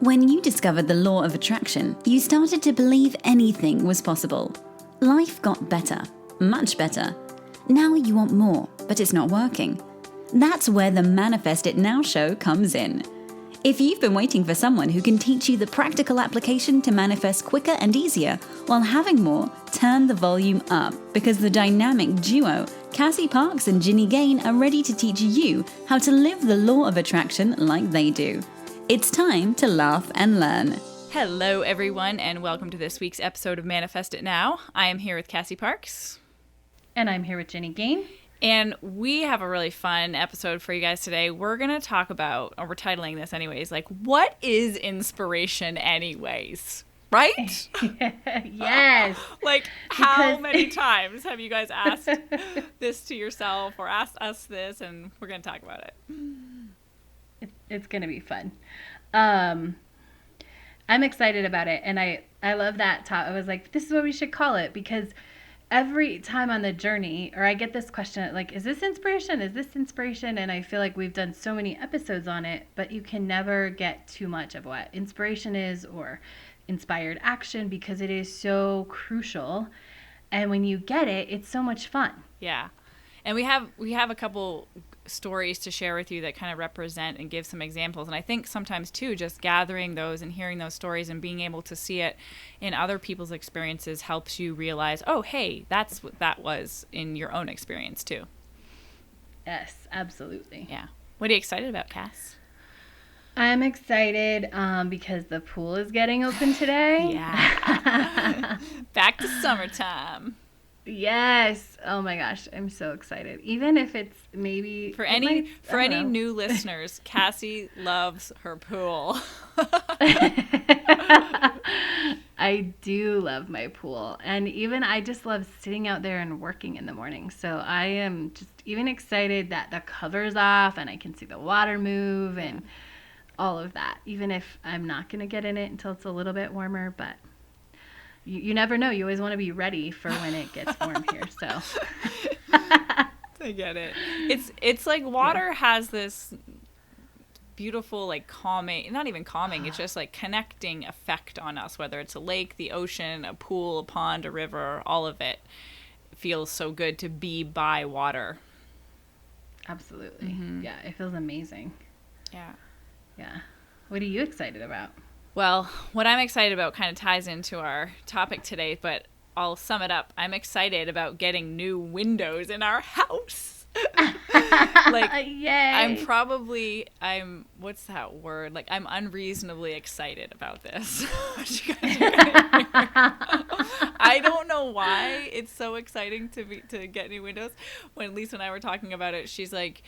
When you discovered the law of attraction, you started to believe anything was possible. Life got better, much better. Now you want more, but it's not working. That's where the Manifest It Now show comes in. If you've been waiting for someone who can teach you the practical application to manifest quicker and easier while having more, turn the volume up, because the dynamic duo, Cassie Parks and Ginny Gane, are ready to teach you how to live the law of attraction like they do. It's time to laugh and learn. Hello, everyone, and welcome to this week's episode of Manifest It Now. I am here with Cassie Parks. And I'm here with Ginny Gane. And we have a really fun episode for you guys today. We're going to talk about, or we're titling this anyways, like, what is inspiration anyways? Right? Yes. Like, how many times have you guys asked this to yourself or asked us this? And we're going to talk about it. It's going to be fun. I'm excited about it. And I love that I was like, this is what we should call it, because every time on the journey, or I get this question, like, is this inspiration? Is this inspiration? And I feel like we've done so many episodes on it, but you can never get too much of what inspiration is or inspired action, because it is so crucial. And when you get it, it's so much fun. Yeah. And we have a couple stories to share with you that kind of represent and give some examples. And I think sometimes too, just gathering those and hearing those stories and being able to see it in other people's experiences helps you realize, oh, hey, that's what that was in your own experience too. Yes, absolutely. Yeah. What are you excited about, Cass? I'm excited because the pool is getting open today. Yeah. Back to summertime. Yes. Oh my gosh, I'm so excited. Even if it's maybe for any new listeners, Cassie loves her pool. I do love my pool, and even I just love sitting out there and working in the morning. So I am just even excited that the cover's off and I can see the water move and all of that. Even if I'm not going to get in it until it's a little bit warmer, but you never know. You always want to be ready for when it gets warm here. So I get it. It's like water has this beautiful, like, calming, not even calming, it's just like connecting effect on us, whether it's a lake, the ocean, a pool, a pond, a river, all of it feels so good to be by water. Absolutely. Mm-hmm. Yeah, it feels amazing. Yeah. Yeah. What are you excited about? Well, what I'm excited about kind of ties into our topic today, but I'll sum it up. I'm excited about getting new windows in our house. Like, yay. What's that word? Like, I'm unreasonably excited about this. I don't know why it's so exciting to get new windows. When Lisa and I were talking about it, she's like,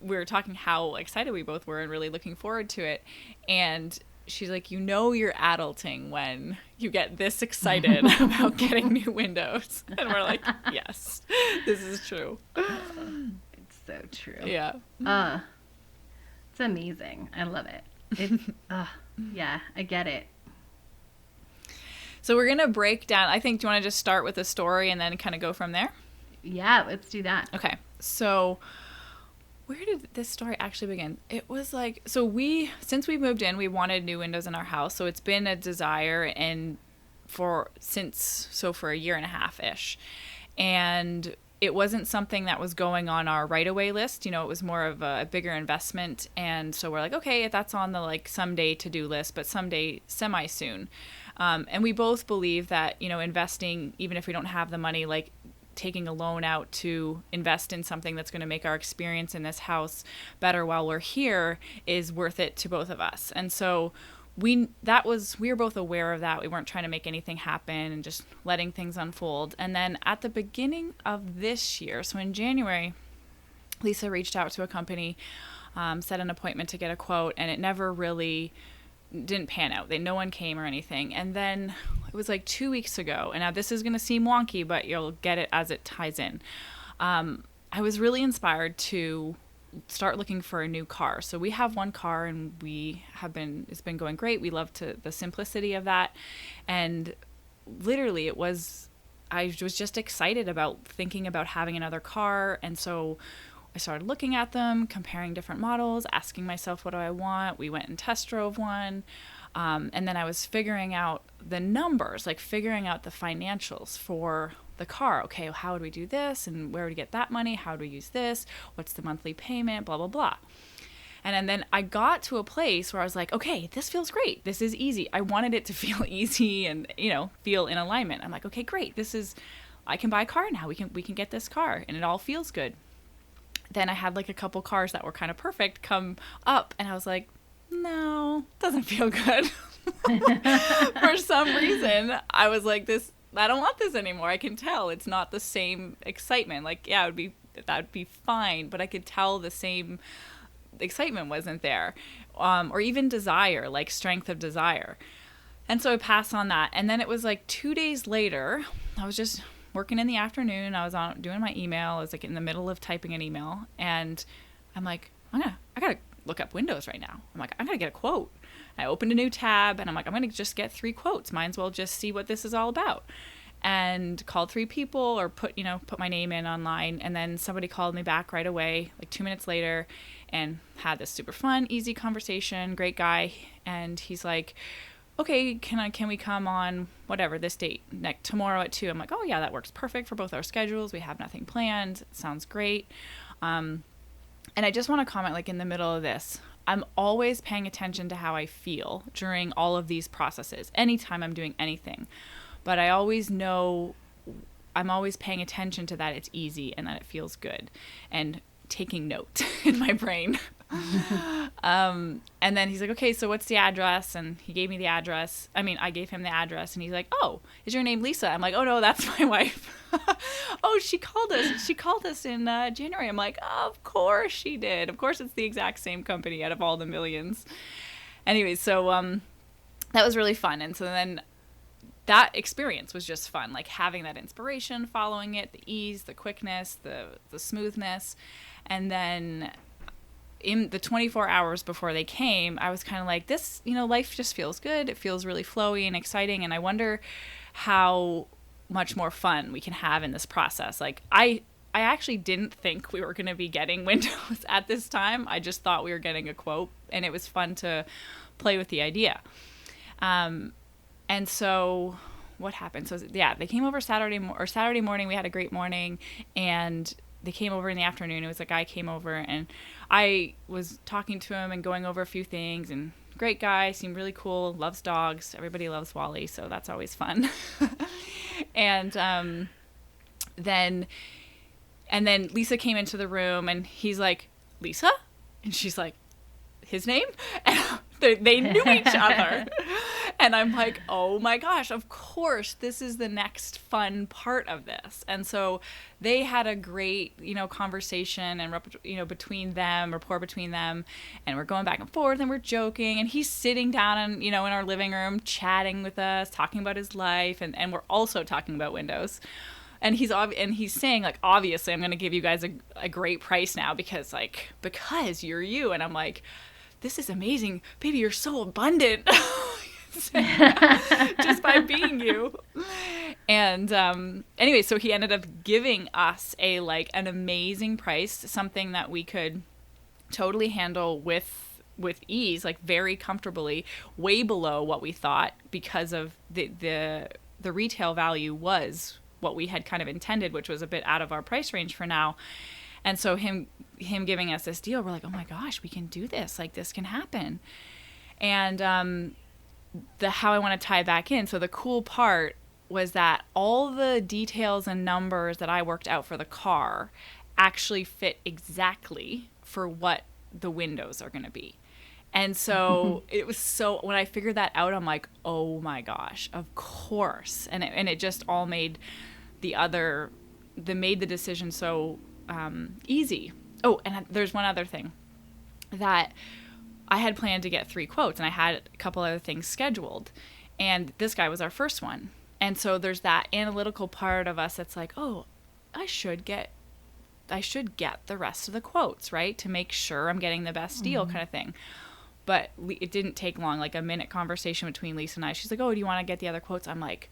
we were talking how excited we both were and really looking forward to it. And she's like, you know, you're adulting when you get this excited about getting new windows. And we're like, yes, this is true. It's so true. Yeah. It's amazing. I love it. It's, yeah, I get it. So we're going to break down, I think, do you want to just start with a story and then kind of go from there? Yeah, let's do that. Okay. So where did this story actually begin? It was like, since we moved in, we wanted new windows in our house. So it's been a desire for a year and a half-ish. And it wasn't something that was going on our right-away list. You know, it was more of a bigger investment. And so we're like, okay, that's on the like someday to-do list, but someday semi-soon. And we both believe that, you know, investing, even if we don't have the money, like taking a loan out to invest in something that's going to make our experience in this house better while we're here is worth it to both of us. And so we were both aware of that. We weren't trying to make anything happen and just letting things unfold. And then at the beginning of this year, so in January, Lisa reached out to a company, set an appointment to get a quote, and it never really didn't pan out. No one came or anything. And then it was like 2 weeks ago, and now this is going to seem wonky, but you'll get it as it ties in. I was really inspired to start looking for a new car. So we have one car, and it's been going great. We love the simplicity of that. And literally I was just excited about thinking about having another car. And so I started looking at them, comparing different models, asking myself, what do I want? We went and test drove one. And then I was figuring out the numbers, like figuring out the financials for the car. Okay, how would we do this? And where would we get that money? How do we use this? What's the monthly payment? Blah, blah, blah. And then I got to a place where I was like, okay, this feels great. This is easy. I wanted it to feel easy and, feel in alignment. I'm like, okay, great. I can buy a car now. We can get this car and it all feels good. Then I had like a couple cars that were kind of perfect come up and I was like, no, doesn't feel good. For some reason, I was like, I don't want this anymore. I can tell it's not the same excitement. Like, yeah, that would be fine, but I could tell the same excitement wasn't there, or even desire, like strength of desire. And so I passed on that. And then it was like 2 days later, I was just working in the afternoon. I was doing my email. I was like in the middle of typing an email, and I'm like, I gotta look up windows right now. I'm like, I'm gonna get a quote. I opened a new tab, and I'm like, I'm gonna just get 3 quotes. Might as well just see what this is all about. And called 3 people, or put my name in online, and then somebody called me back right away, like 2 minutes later, and had this super fun, easy conversation. Great guy, and he's like, okay, can we come on whatever this date, tomorrow at 2? I'm like, oh yeah, that works perfect for both our schedules. We have nothing planned. It sounds great. And I just want to comment, like in the middle of this, I'm always paying attention to how I feel during all of these processes, anytime I'm doing anything. But I always know I'm always paying attention to that it's easy and that it feels good, and taking note in my brain. And then he's like, okay, so what's the address? And he gave me the address. I gave him the address, and he's like, oh, is your name Lisa? I'm like, oh no, that's my wife. Oh, she called us in January. I'm like, of course she did. Of course it's the exact same company out of all the millions. Anyways, so that was really fun. And so then that experience was just fun, like having that inspiration, following it, the ease, the quickness, the smoothness. And then in the 24 hours before they came, I was kind of like, this, life just feels good. It feels really flowy and exciting. And I wonder how much more fun we can have in this process. Like I actually didn't think we were going to be getting windows at this time. I just thought we were getting a quote, and it was fun to play with the idea. And so what happened? So yeah, they came over Saturday morning. We had a great morning, and they came over in the afternoon. It was a guy came over, and I was talking to him and going over a few things, and great guy, seemed really cool, loves dogs. Everybody loves Wally, so that's always fun. And then Lisa came into the room, and he's like, Lisa? And she's like, his name? And they knew each other. And I'm like, oh my gosh, of course, this is the next fun part of this. And so they had a great, conversation and, rapport between them. And we're going back and forth, and we're joking. And he's sitting down in our living room, chatting with us, talking about his life. And we're also talking about windows. And he's saying, like, obviously, I'm going to give you guys a great price now because you're you. And I'm like, this is amazing. Baby, you're so abundant. Just by being you. And anyway, so he ended up giving us an amazing price, something that we could totally handle with ease, like very comfortably, way below what we thought, because of the retail value was what we had kind of intended, which was a bit out of our price range for now. And so him giving us this deal, we're like, oh my gosh, we can do this. Like, this can happen. And how I want to tie back in. So the cool part was that all the details and numbers that I worked out for the car actually fit exactly for what the windows are going to be. And so it was when I figured that out, I'm like, oh my gosh, of course. And it just all made the decision so easy. Oh, and there's one other thing that I had planned to get 3 quotes, and I had a couple other things scheduled, and this guy was our first one. And so there's that analytical part of us that's like, oh, I should get the rest of the quotes, right, to make sure I'm getting the best deal, kind of thing. But it didn't take long, like a minute conversation between Lisa and I. She's like, oh, do you want to get the other quotes? I'm like,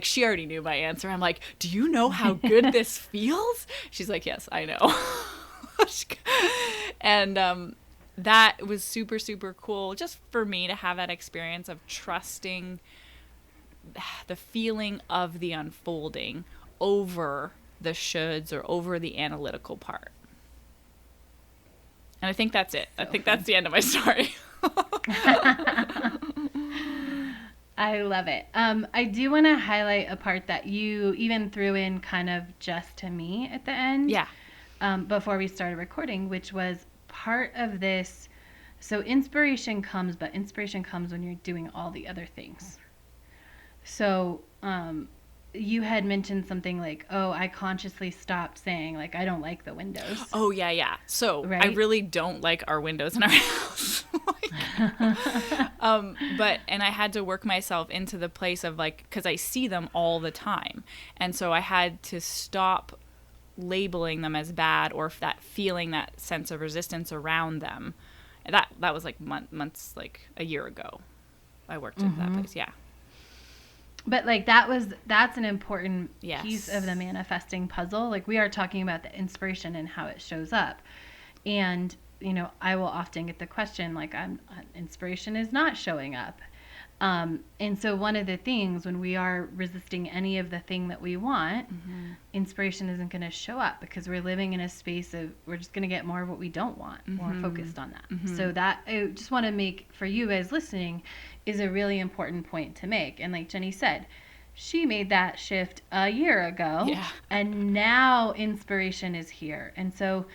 she already knew my answer. I'm like, do you know how good this feels? She's like, yes, I know. And that was super, super cool just for me to have that experience of trusting the feeling of the unfolding over the shoulds or over the analytical part. And I think that's it. I think that's the end of my story. I love it. I do want to highlight a part that you even threw in kind of just to me at the end. Yeah. Before we started recording, which was part of this. So inspiration comes, but inspiration comes when you're doing all the other things. So you had mentioned something like, oh, I consciously stopped saying, like, I don't like the windows. Oh, yeah, yeah. So right? I really don't like our windows in our house. And I had to work myself into the place of, like, because I see them all the time. And so I had to stop labeling them as bad, or that feeling that sense of resistance around them. That was like months, like a year ago. I worked into that place, yeah. But like that's an important Yes. piece of the manifesting puzzle. Like we are talking about the inspiration and how it shows up. And, you know, I will often get the question like inspiration is not showing up. And so one of the things when we are resisting any of the thing that we want, inspiration isn't going to show up because we're living in a space of we're just going to get more of what we don't want, more focused on that. So that I just want to make for you guys listening is a really important point to make. And like Jenny said, she made that shift a year ago, and now inspiration is here. And so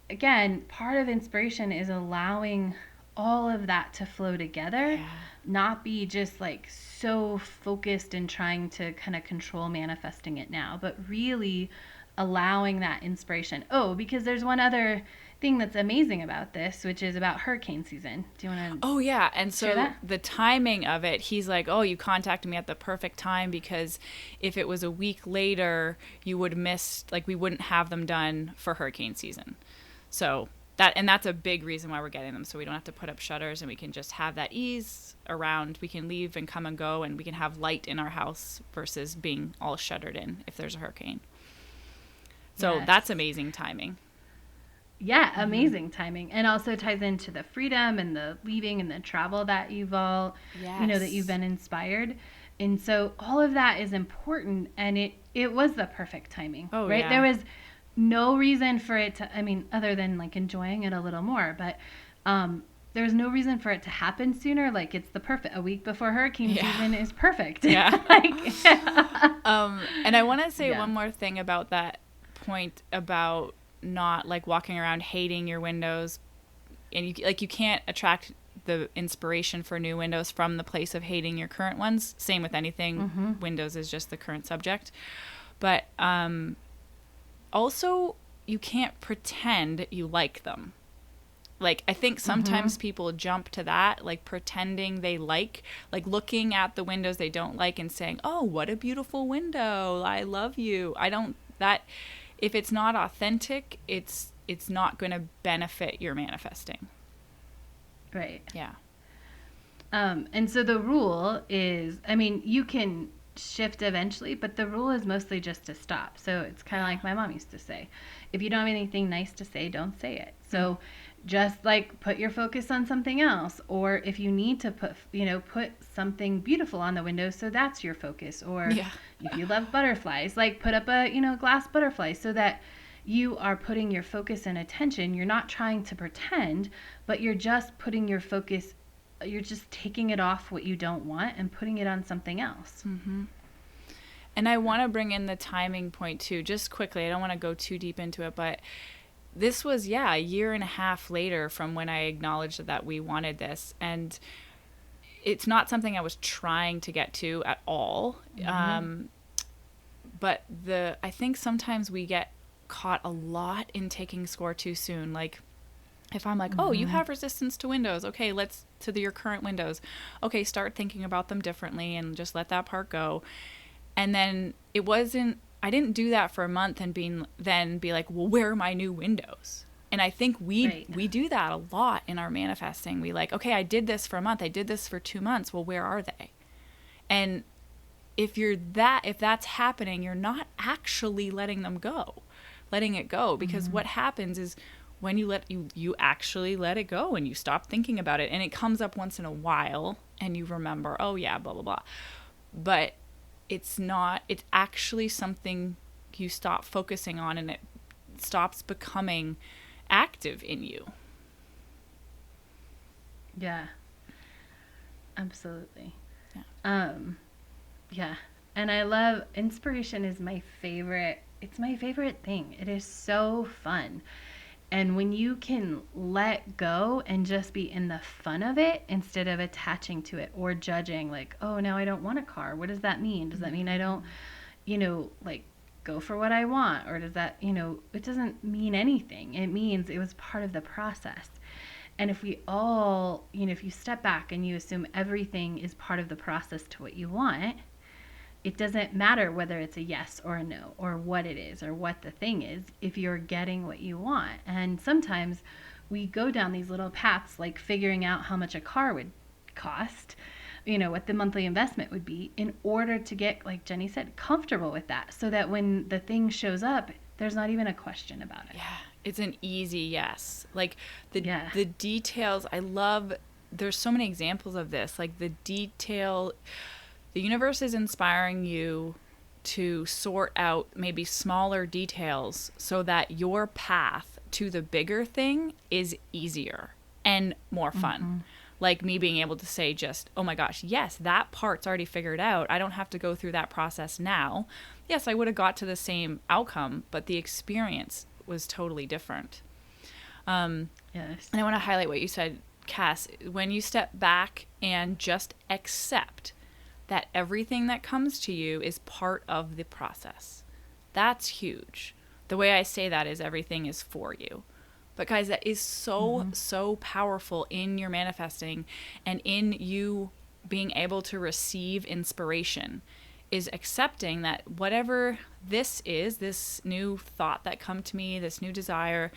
again, part of inspiration is allowing all of that to flow together, not be just like so focused and trying to kind of control manifesting it now, but really allowing that inspiration. Oh, because there's one other thing that's amazing about this, which is about hurricane season. Do you want to? Oh, yeah. And so the timing of it, he's like, oh, you contacted me at the perfect time because if it was a week later, you would miss, like we wouldn't have them done for hurricane season. So that's a big reason why we're getting them. So we don't have to put up shutters and we can just have that ease around. We can leave and come and go and we can have light in our house versus being all shuttered in if there's a hurricane. So that's amazing timing. Yeah, amazing timing. And also ties into the freedom and the leaving and the travel that you've all, you know, that you've been inspired. And so all of that is important. And it was the perfect timing, right? Yeah. There was no reason for it to, I mean, other than like enjoying it a little more, but there's no reason for it to happen sooner. Like it's the perfect, a week before hurricane season is perfect. Yeah. And I want to say one more thing about that point about not like walking around hating your windows, and you can't attract the inspiration for new windows from the place of hating your current ones. Same with anything. Windows is just the current subject. But also, you can't pretend you like them. Like, I think sometimes people jump to that, like pretending they like looking at the windows they don't like and saying, oh, what a beautiful window. I love you. If it's not authentic, it's not going to benefit your manifesting. Right. Yeah. And so the rule is, I mean, you can shift eventually, but the rule is mostly just to stop. So it's kind of like my mom used to say, if you don't have anything nice to say, don't say it. So just like put your focus on something else, or if you need to put something beautiful on the window, so that's your focus. Or if you love butterflies, like put up a glass butterfly so that you are putting your focus and attention. You're not trying to pretend, but you're just putting your focus, you're just taking it off what you don't want and putting it on something else. And I want to bring in the timing point too, just quickly. I don't want to go too deep into it, but this was, a year and a half later from when I acknowledged that we wanted this. And it's not something I was trying to get to at all. But I think sometimes we get caught a lot in taking score too soon. Like, if I'm like, oh, you have resistance to windows. Okay, let's to your current windows. Okay, start thinking about them differently and just let that part go. And then I didn't do that for a month and be like, well, where are my new windows? And I think we do that a lot in our manifesting. We like, okay, I did this for a month. I did this for 2 months. Well, where are they? And if that's happening, you're not actually letting them go. letting it go. Because what happens is when you actually let it go and you stop thinking about it, and it comes up once in a while and you remember, oh yeah, blah, blah, blah. But it's actually something you stop focusing on, and it stops becoming active in you. Yeah. Absolutely. Yeah. And I love inspiration is my favorite. It's my favorite thing. It is so fun. And when you can let go and just be in the fun of it instead of attaching to it or judging, like, oh, now I don't want a car. What does that mean? Does that mean I don't, like, go for what I want? Or does that, it doesn't mean anything. It means it was part of the process. And if we all, if you step back and you assume everything is part of the process to what you want, it doesn't matter whether it's a yes or a no or what it is or what the thing is if you're getting what you want. And sometimes we go down these little paths like figuring out how much a car would cost, what the monthly investment would be in order to get, like Jenny said, comfortable with that so that when the thing shows up, there's not even a question about it. Yeah, it's an easy yes. Like the details, there's so many examples of this, like the universe is inspiring you to sort out maybe smaller details so that your path to the bigger thing is easier and more fun. Mm-hmm. Like me being able to say just, oh my gosh, yes, that part's already figured out. I don't have to go through that process now. Yes, I would have got to the same outcome, but the experience was totally different. Yes. And I want to highlight what you said, Cass, when you step back and just accept that everything that comes to you is part of the process. That's huge. The way I say that is everything is for you. But guys, that is so powerful in your manifesting and in you being able to receive inspiration, is accepting that whatever this is, this new thought that come to me, this new desire,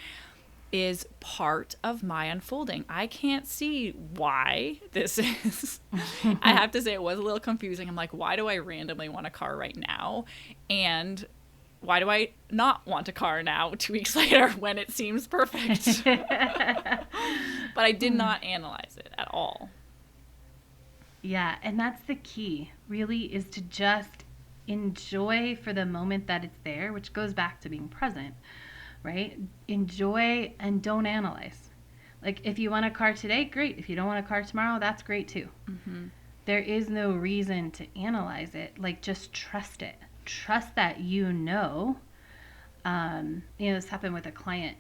is part of my unfolding. I can't see why this is. I have to say it was a little confusing. I'm like, why do I randomly want a car right now? And why do I not want a car now 2 weeks later when it seems perfect? But I did not analyze it at all. Yeah, and that's the key, really, is to just enjoy for the moment that it's there, which goes back to being present. Right? Enjoy and don't analyze. Like if you want a car today, great. If you don't want a car tomorrow, that's great too. Mm-hmm. There is no reason to analyze it. Like just trust it. Trust that this happened with a client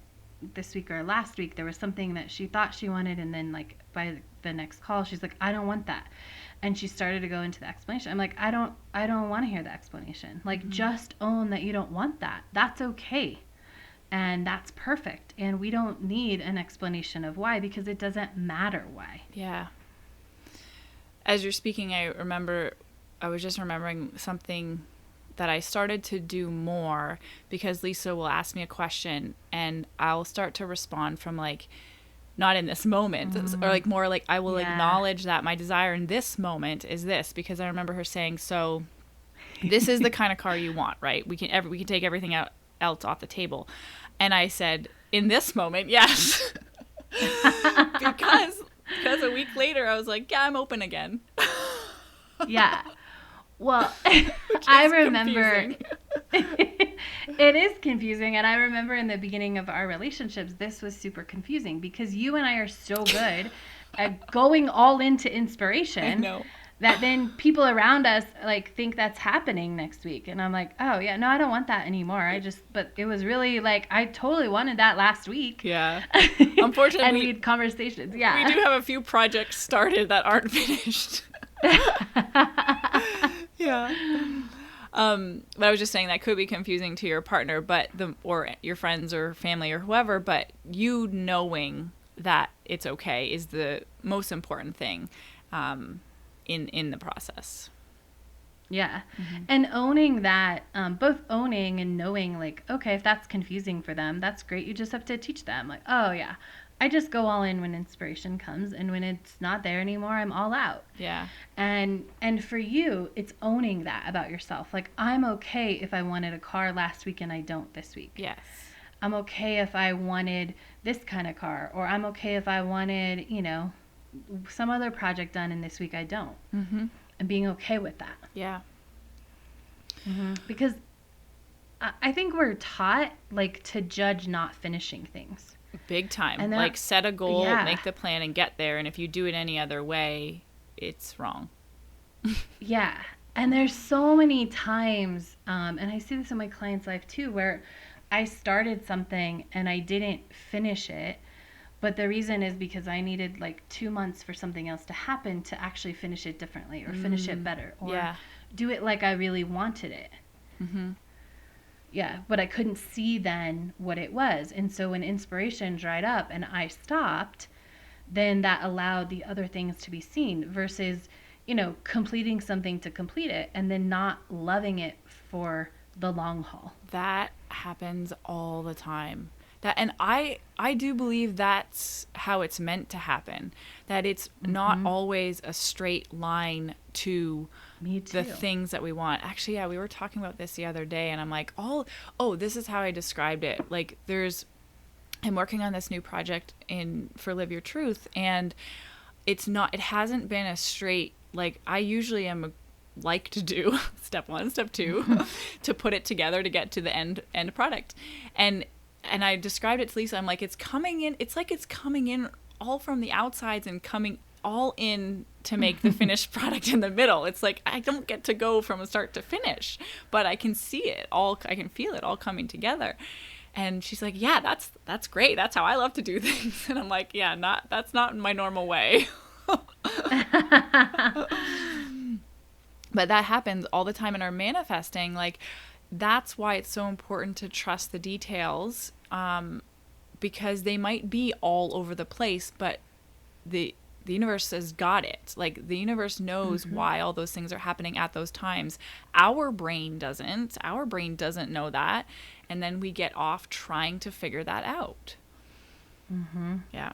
this week or last week. There was something that she thought she wanted, and then like by the next call, she's like, I don't want that. And she started to go into the explanation. I'm like, I don't want to hear the explanation. Like just own that you don't want that. That's okay. And that's perfect. And we don't need an explanation of why, because it doesn't matter why. Yeah. As you're speaking, I was just remembering something that I started to do more, because Lisa will ask me a question and I'll start to respond from like, not in this moment, or like more like I will acknowledge that my desire in this moment is this, because I remember her saying, so this is the kind of car you want, right? We can take everything else off the table. And I said, in this moment, yes. because a week later I was like, yeah, I'm open again. Yeah. Well, I remember it is confusing. And I remember in the beginning of our relationships, this was super confusing because you and I are so good at going all into inspiration. I know. That then people around us like think that's happening next week. And I'm like, oh yeah, no, I don't want that anymore. But it was really like, I totally wanted that last week. Yeah. Unfortunately. And we had conversations. Yeah. We do have a few projects started that aren't finished. Yeah. But I was just saying that could be confusing to your partner, or your friends or family or whoever, but you knowing that it's okay is the most important thing. In the process. Yeah. Mm-hmm. And owning that, both owning and knowing like, okay, if that's confusing for them, that's great. You just have to teach them like, oh yeah, I just go all in when inspiration comes, and when it's not there anymore, I'm all out. Yeah. And for you, it's owning that about yourself. Like, I'm okay if I wanted a car last week and I don't this week. Yes. I'm okay if I wanted this kind of car, or I'm okay if I wanted, some other project done and this week I don't. Mm-hmm. And being okay with that. Yeah. Mm-hmm. Because I think we're taught, like, to judge not finishing things. Big time. And like, set a goal, yeah. make the plan, and get there. And if you do it any other way, it's wrong. Yeah. And there's so many times, and I see this in my clients' life too, where I started something and I didn't finish it. But the reason is because I needed like 2 months for something else to happen to actually finish it differently, or finish it better, or do it like I really wanted it. Mm-hmm. Yeah, but I couldn't see then what it was. And so when inspiration dried up and I stopped, then that allowed the other things to be seen, versus, completing something to complete it and then not loving it for the long haul. That happens all the time. And I do believe that's how it's meant to happen. That it's not always a straight line to the things that we want. Actually, yeah, we were talking about this the other day, and I'm like, this is how I described it. Like, I'm working on this new project for Live Your Truth, and it hasn't been a straight, like, I usually like to do step 1, step 2, to put it together to get to the end product. And I described it to Lisa. I'm like, it's coming in all from the outsides and coming all in to make the finished product in the middle. It's like, I don't get to go from start to finish, but I can see it all. I can feel it all coming together. And she's like, yeah, that's great. That's how I love to do things. And I'm like, yeah, that's not my normal way. But that happens all the time in our manifesting. Like, that's why it's so important to trust the details, because they might be all over the place, but the universe has got it. Like, the universe knows why all those things are happening at those times. Our brain doesn't know that. And then we get off trying to figure that out. Yeah.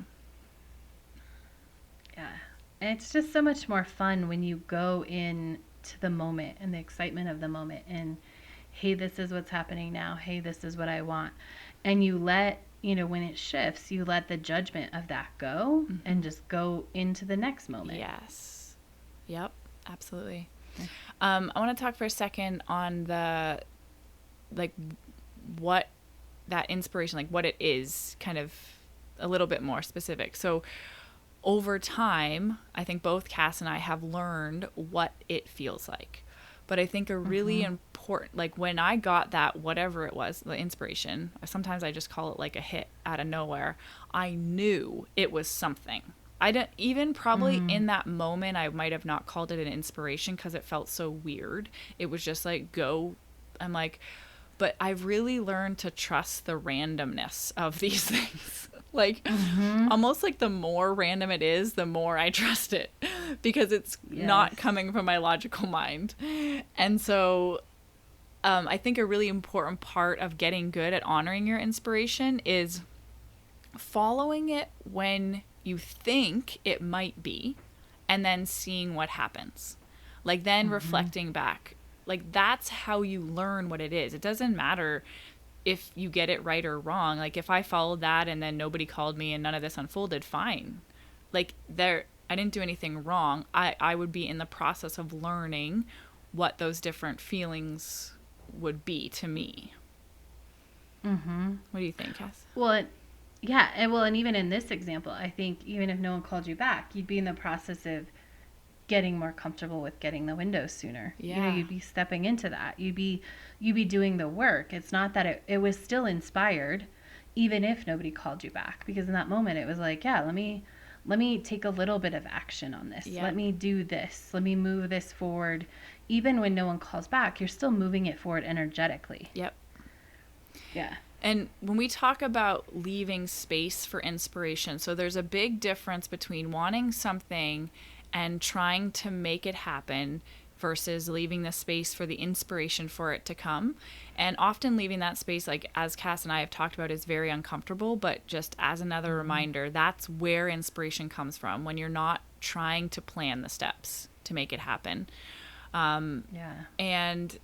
Yeah. And it's just so much more fun when you go in to the moment and the excitement of the moment, and hey, this is what's happening now. Hey, this is what I want. And you let, when it shifts, you let the judgment of that go and just go into the next moment. Yes. Yep. Absolutely. I want to talk for a second on what that inspiration, like what it is, kind of a little bit more specific. So over time, I think both Cass and I have learned what it feels like. But I think a really important, like, when I got that, whatever it was, the inspiration, sometimes I just call it like a hit out of nowhere, I knew it was something. I didn't even probably in that moment, I might have not called it an inspiration because it felt so weird. It was just like, go. I'm like, but I've really learned to trust the randomness of these things. Like, almost like the more random it is, the more I trust it, because it's not coming from my logical mind. And so I think a really important part of getting good at honoring your inspiration is following it when you think it might be, and then seeing what happens. Like, then reflecting back. Like, that's how you learn what it is. It doesn't matter if you get it right or wrong. Like, if I followed that and then nobody called me and none of this unfolded, fine. Like, I didn't do anything wrong. I would be in the process of learning what those different feelings would be to me. What do you think, Cass? Well, yeah. And even in this example, I think even if no one called you back, you'd be in the process of getting more comfortable with getting the windows sooner. Yeah. You'd be stepping into that. You'd be doing the work. It's not that it was still inspired, even if nobody called you back, because in that moment it was like, yeah, let me take a little bit of action on this. Let me do this. Let me move this forward. Even when no one calls back, you're still moving it forward energetically. Yep. Yeah. And when we talk about leaving space for inspiration, so there's a big difference between wanting something and trying to make it happen versus leaving the space for the inspiration for it to come. And often leaving that space, like as Cass and I have talked about, is very uncomfortable, but just as another reminder, that's where inspiration comes from, when you're not trying to plan the steps to make it happen. And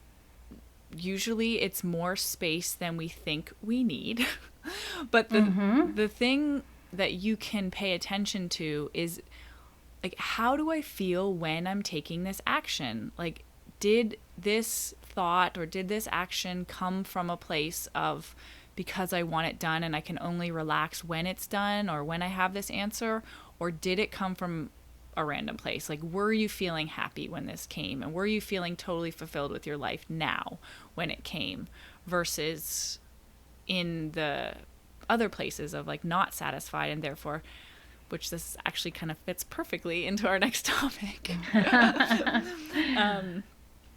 usually it's more space than we think we need. But the thing that you can pay attention to is, like, how do I feel when I'm taking this action? Like, did this thought or did this action come from a place of because I want it done and I can only relax when it's done or when I have this answer? Or did it come from a random place? Like, were you feeling happy when this came? And were you feeling totally fulfilled with your life now when it came? Versus in the other places of, like, not satisfied and therefore, which this actually kind of fits perfectly into our next topic,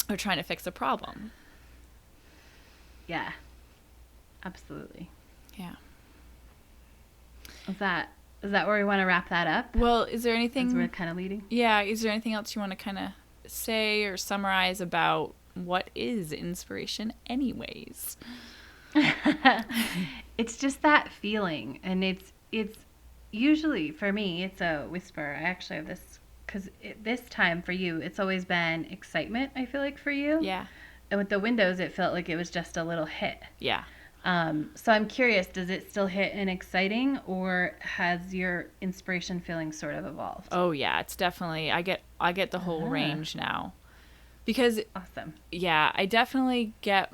or trying to fix a problem. Yeah, absolutely. Yeah. Is that where we want to wrap that up? Well, is there anything... As we're kind of leading? Yeah, is there anything else you want to kind of say or summarize about what is inspiration anyways? It's just that feeling, and it's usually, for me, it's a whisper. I actually have this, because this time for you, it's always been excitement, I feel like, for you. Yeah. And with the windows, it felt like it was just a little hit. Yeah. So I'm curious, does it still hit and exciting, or has your inspiration feeling sort of evolved? Oh yeah, it's definitely, I get the whole range now. Because awesome. Yeah, I definitely get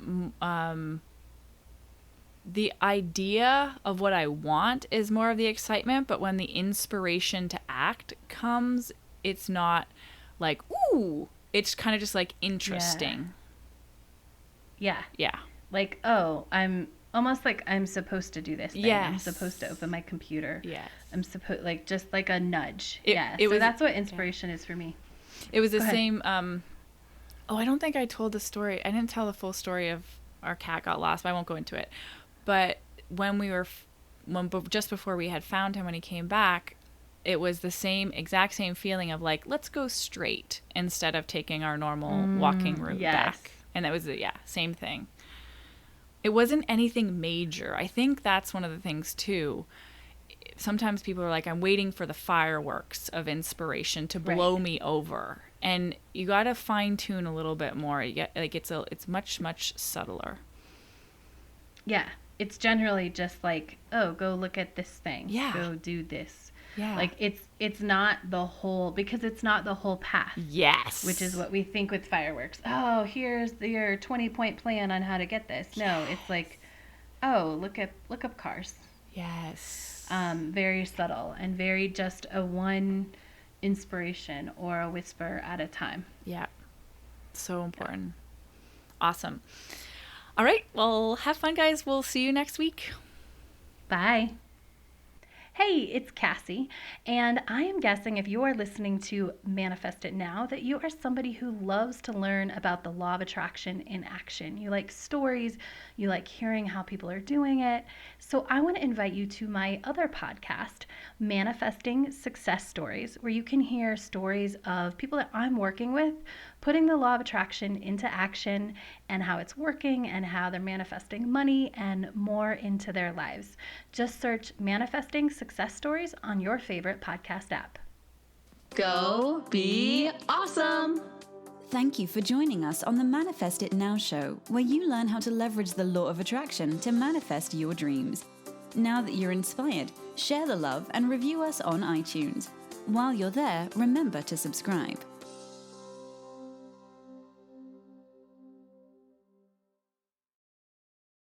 the idea of what I want is more of the excitement, but when the inspiration to act comes, it's not like, ooh, it's kind of just like interesting. Yeah. Yeah. Like, oh, I'm almost like I'm supposed to do this thing. Yes. I'm supposed to open my computer. Yes. I'm supposed, like, just like a nudge. So that's what inspiration is for me. It was the same, I don't think I told the story. I didn't tell the full story of our cat got lost, but I won't go into it. But when just before we had found him, when he came back, it was the exact same feeling of like, let's go straight instead of taking our normal walking route back. And that was same thing. It wasn't anything major. I think that's one of the things too. Sometimes people are like, I'm waiting for the fireworks of inspiration to blow me over. And you got to fine tune a little bit more. You get, like, it's much, much subtler. Yeah. It's generally just like, oh, go look at this thing. Yeah. Go do this. Yeah. Like, it's not the whole, because it's not the whole path. Yes. Which is what we think with fireworks. Oh, here's your 20-point plan on how to get this. No, it's like, oh, look up cars. Yes. Very subtle and very just a one inspiration or a whisper at a time. Yeah. So important. Yeah. Awesome. All right. Well, have fun, guys. We'll see you next week. Bye. Hey, it's Cassie, and I am guessing if you are listening to Manifest It Now that you are somebody who loves to learn about the law of attraction in action. You like stories, you like hearing how people are doing it. So I want to invite you to my other podcast, Manifesting Success Stories, where you can hear stories of people that I'm working with putting the law of attraction into action and how it's working and how they're manifesting money and more into their lives. Just search Manifesting Success Stories on your favorite podcast app. Go be awesome! Thank you for joining us on the Manifest It Now show, where you learn how to leverage the law of attraction to manifest your dreams. Now that you're inspired, share the love and review us on iTunes. While you're there, remember to subscribe.